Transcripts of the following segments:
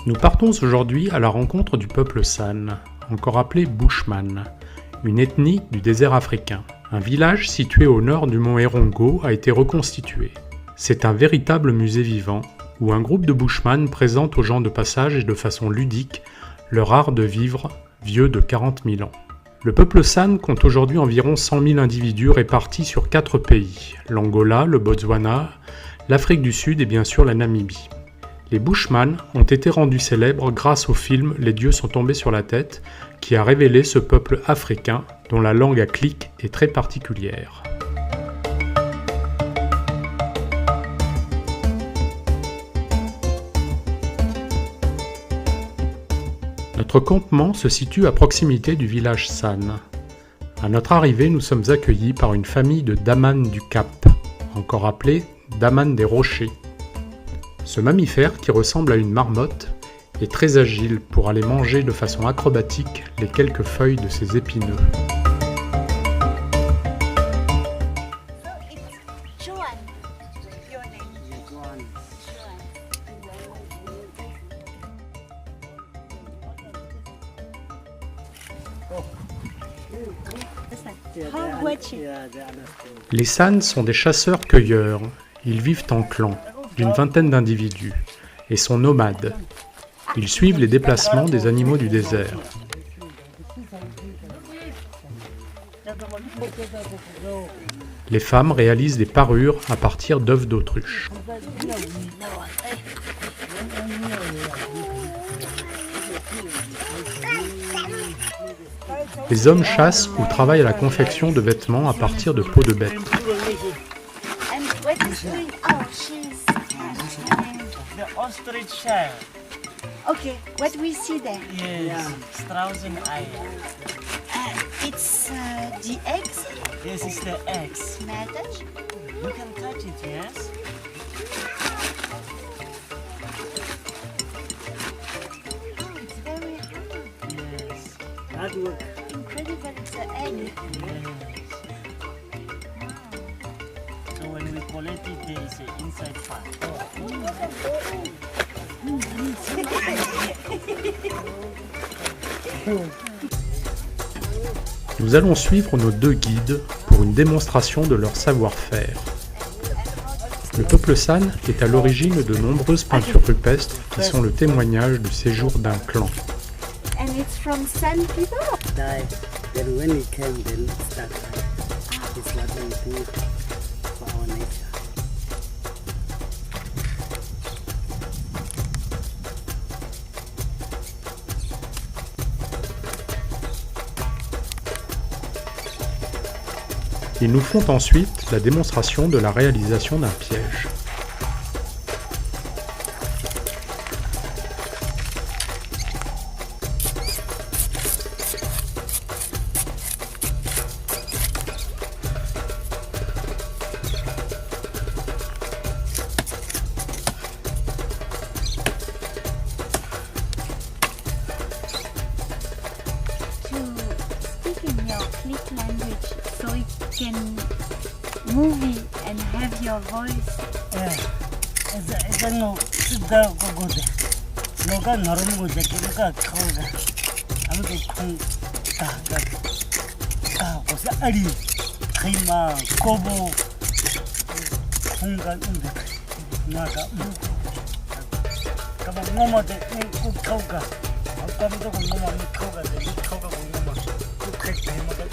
Nous partons aujourd'hui à la rencontre du peuple San, encore appelé Bushman, une ethnie du désert africain. Un village situé au nord du mont Erongo a été reconstitué. C'est un véritable musée vivant, où un groupe de Bushman présente aux gens de passage et de façon ludique leur art de vivre vieux de 40 000 ans. Le peuple San compte aujourd'hui environ 100 000 individus répartis sur 4 pays, l'Angola, le Botswana, l'Afrique du Sud et bien sûr la Namibie. Les Bushman ont été rendus célèbres grâce au film « Les dieux sont tombés sur la tête » qui a révélé ce peuple africain dont la langue à clics est très particulière. Notre campement se situe à proximité du village San. À notre arrivée, nous sommes accueillis par une famille de Daman du Cap, encore appelée Daman des Rochers. Ce mammifère, qui ressemble à une marmotte, est très agile pour aller manger de façon acrobatique les quelques feuilles de ses épineux. Les San sont des chasseurs-cueilleurs. Ils vivent en clan, d'une vingtaine d'individus, et sont nomades. Ils suivent les déplacements des animaux du désert. Les femmes réalisent des parures à partir d'œufs d'autruche. Les hommes chassent ou travaillent à la confection de vêtements à partir de peaux de bête. Okay, what we see there? Yes, Straußen Ei. It's the eggs. Yes, it's the eggs. May I touch? You can touch it, yes? Oh, it's very hard. Yes. Hard work. Incredible, it's an egg. Yes. So when we collect it, there is an inside part. Nous allons suivre nos deux guides pour une démonstration de leur savoir-faire. Le peuple San est à l'origine de nombreuses peintures rupestres qui sont le témoignage du séjour d'un clan. And it's from San people? Die. Then when he came, then start. It's what we do for our nature. Ils nous font ensuite la démonstration de la réalisation d'un piège. To speak in your click language so it can movie and have your voice. Esa no sida go de. No ka narum go de ke ka khauga. Am ke khung ta ga. Ta ko sa ari. Khaima kobo. Khung ga unde. Na ka. Ka ba ngoma de ku khauga. Ka ba to ngoma mi khauga de khauga ko ngoma. Ku khek de ma ka.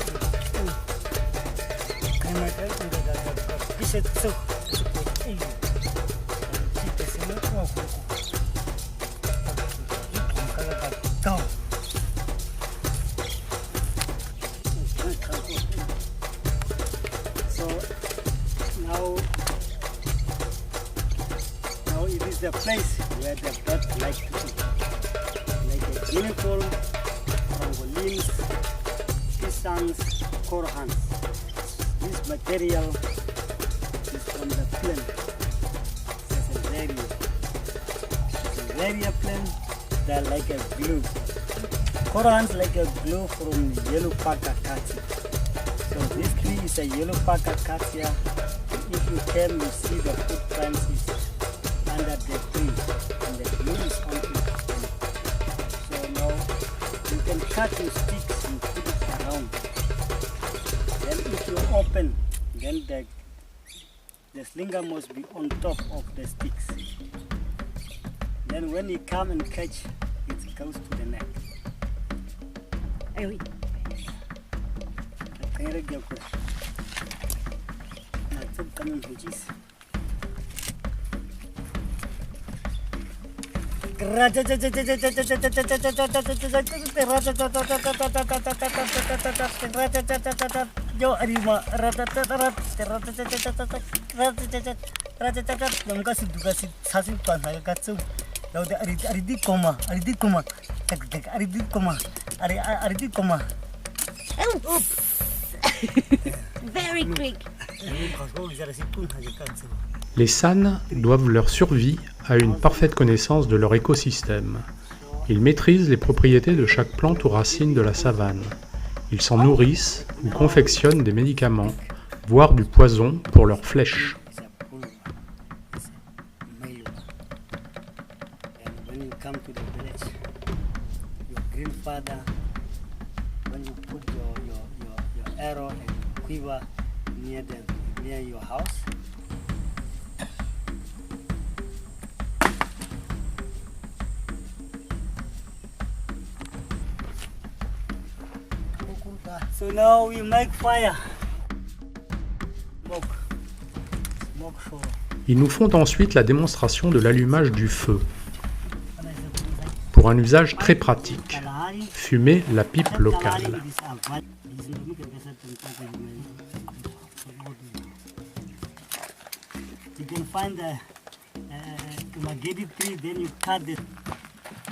Khaima ka unde ga. Biset so. So now it is the place where the bird like to eat. Like a unicorn, pangolins, pisans, korhans. This material is from the plant. Cesareria plant, they're like a glue. Korhans like a glue from yellow acacia. So this tree is a yellow acacia. If you came, you see the footprints is under the tree, and the glue is on it. cut your sticks, you put it around. Then if you open, then the slinger must be on top of the sticks. Then when you come and catch, it goes to the neck. Eh oui. Very quick. Les San doivent leur survie à une parfaite connaissance de leur écosystème. Ils maîtrisent les propriétés de chaque plante ou racine de la savane. Ils s'en nourrissent ou confectionnent des médicaments, voire du poison pour leurs flèches. When you come to the village, your grandfather, when you put your arrow and quiver near your house, so now we make fire. Smoke show. Ils nous font ensuite la démonstration de l'allumage du feu, pour un usage très pratique, fumer la pipe locale. You can find the magedi tree, then you cut it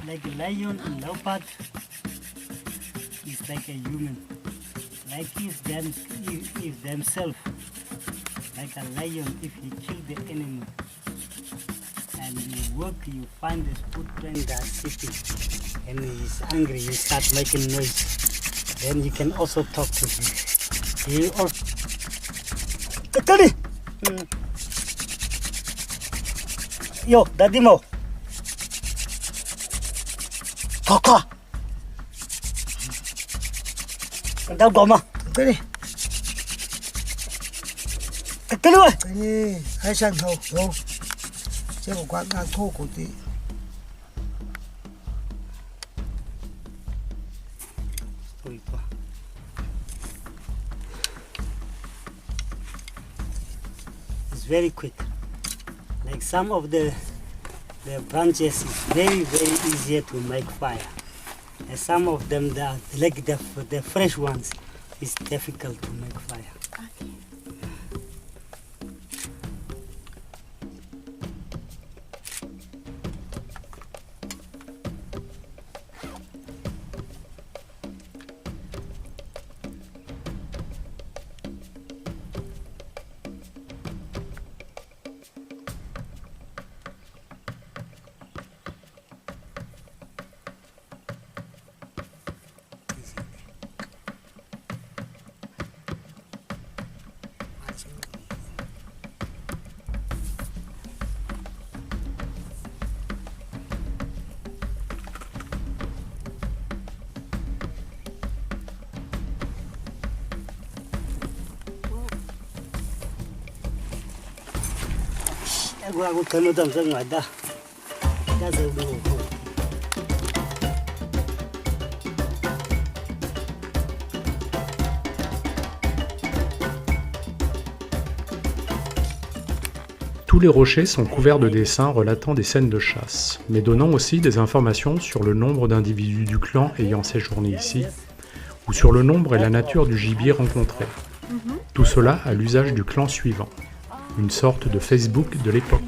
like a lion and leopard. It's like a human, like if themselves, like a lion if he kill the enemy. And you work, you find this footprint that's sitting, and he's angry, you start making noise. Then you can also talk to him. He also Yo, Daddy Mo. Kaka. Đâu gồm à? Cái đi. Cái luôn. Cái đi. Hai sang thầu. Vô. Chứ một quán ăn khô của tí. It's very quick. Like some of the branches is very easier to make fire. And some of them that like the fresh ones is difficult to make fire. Aku kena dalam sangat dah. Dah sebelum. Tous les rochers sont couverts de dessins relatant des scènes de chasse, mais donnant aussi des informations sur le nombre d'individus du clan ayant séjourné ici, ou sur le nombre et la nature du gibier rencontré. Tout cela à l'usage du clan suivant, une sorte de Facebook de l'époque.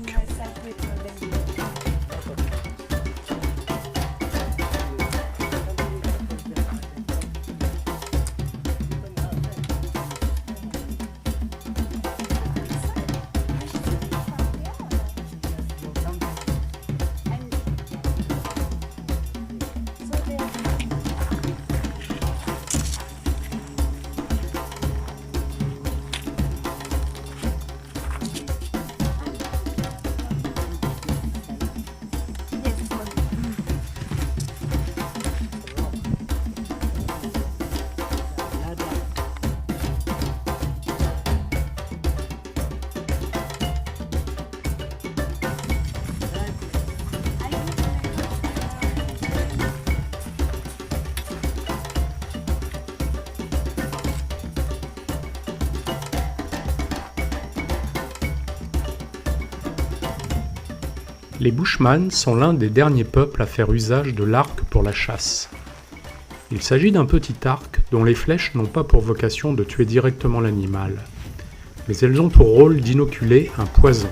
Les Bushman sont l'un des derniers peuples à faire usage de l'arc pour la chasse. Il s'agit d'un petit arc dont les flèches n'ont pas pour vocation de tuer directement l'animal, mais elles ont pour rôle d'inoculer un poison.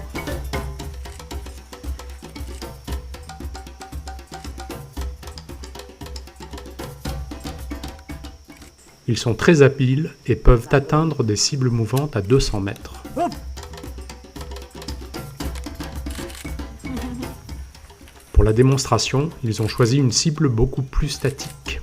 Ils sont très habiles et peuvent atteindre des cibles mouvantes à 200 mètres. Hop. Pour la démonstration, ils ont choisi une cible beaucoup plus statique.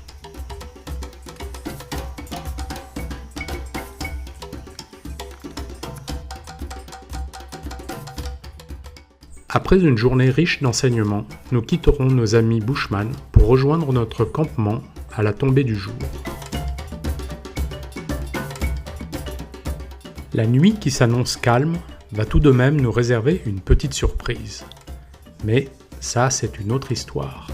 Après une journée riche d'enseignements, nous quitterons nos amis Bushman pour rejoindre notre campement à la tombée du jour. La nuit qui s'annonce calme va tout de même nous réserver une petite surprise. Mais ça, c'est une autre histoire.